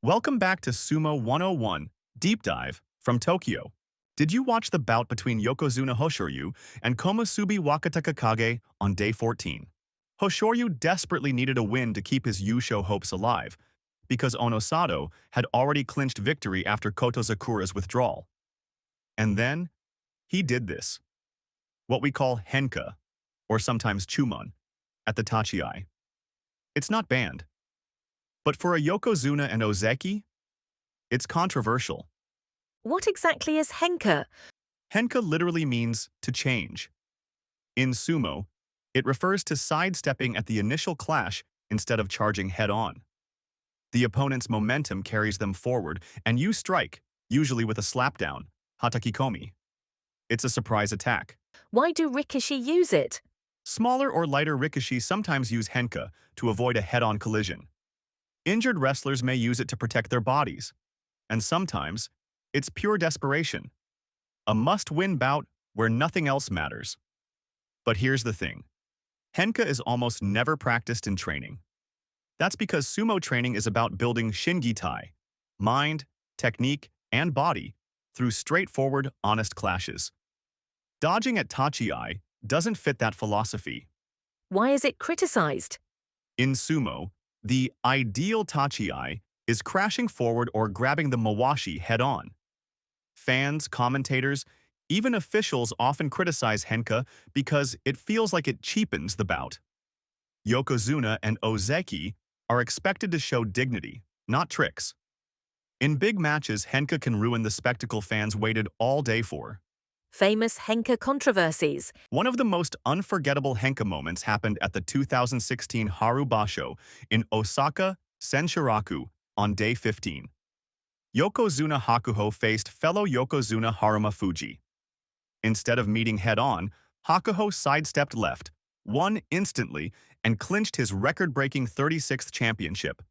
Welcome back to Sumo 101 Deep Dive from Tokyo. Did you watch the bout between Yokozuna Hoshōryū and Komusubi Wakatakakage on day 14? Hoshōryū desperately needed a win to keep his Yusho hopes alive, because Onosato had already clinched victory after Kotozakura's withdrawal. And then, he did this. What we call Henka, or sometimes Chumon, at the Tachiai. It's not banned. But for a Yokozuna and Ozeki, it's controversial. What exactly is Henka? Henka literally means to change. In sumo, it refers to sidestepping at the initial clash instead of charging head-on. The opponent's momentum carries them forward, and you strike, usually with a slapdown, hatakikomi. It's a surprise attack. Why do Rikishi use it? Smaller or lighter rikishi sometimes use Henka to avoid a head-on collision. Injured wrestlers may use it to protect their bodies. And sometimes, it's pure desperation. A must-win bout where nothing else matters. But here's the thing. Henka is almost never practiced in training. That's because sumo training is about building shingitai, mind, technique, and body, through straightforward, honest clashes. Dodging at Tachiai doesn't fit that philosophy. Why is it criticized? In sumo, the ideal Tachiai is crashing forward or grabbing the mawashi head-on. Fans, commentators, even officials often criticize Henka because it feels like it cheapens the bout. Yokozuna and Ozeki are expected to show dignity, not tricks. In big matches, Henka can ruin the spectacle fans waited all day for. Famous Henka controversies. One of the most unforgettable Henka moments happened at the 2016 Haru Basho in Osaka, Senshiraku, on day 15. Yokozuna Hakuho faced fellow Yokozuna Haruma Fuji. Instead of meeting head-on, Hakuho sidestepped left, won instantly, and clinched his record-breaking 36th championship.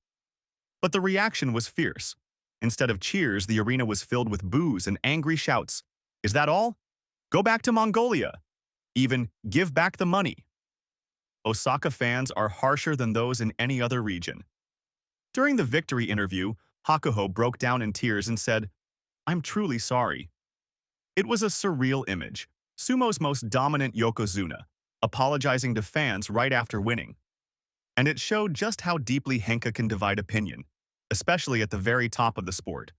But the reaction was fierce. Instead of cheers, the arena was filled with boos and angry shouts. Is that all? Go back to Mongolia. Even give back the money. Osaka fans are harsher than those in any other region. During the victory interview, Hakuho broke down in tears and said, "I'm truly sorry." It was a surreal image, sumo's most dominant Yokozuna, apologizing to fans right after winning. And it showed just how deeply Henka can divide opinion, especially at the very top of the sport.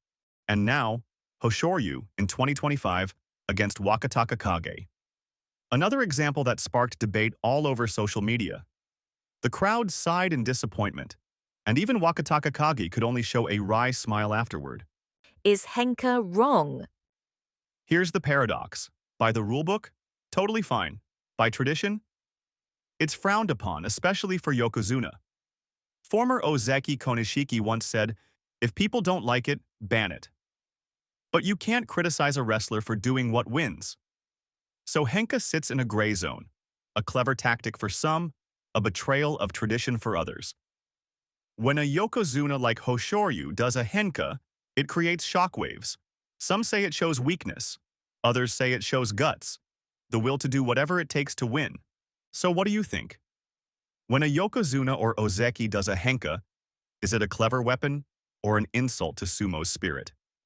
And now, Hoshōryū in 2025 against Wakatakakage. Another example that sparked debate all over social media. The crowd sighed in disappointment, and even Wakatakakage could only show a wry smile afterward. Is Henka wrong? Here's the paradox. By the rulebook, totally fine. By tradition, it's frowned upon, especially for Yokozuna. Former Ozeki Konishiki once said, "If people don't like it, ban it." But you can't criticize a wrestler for doing what wins. So Henka sits in a gray zone, a clever tactic for some, a betrayal of tradition for others. When a Yokozuna like Hoshōryū does a Henka, it creates shockwaves. Some say it shows weakness, others say it shows guts, the will to do whatever it takes to win. So what do you think? When a Yokozuna or Ozeki does a Henka, is it a clever weapon or an insult to sumo's spirit?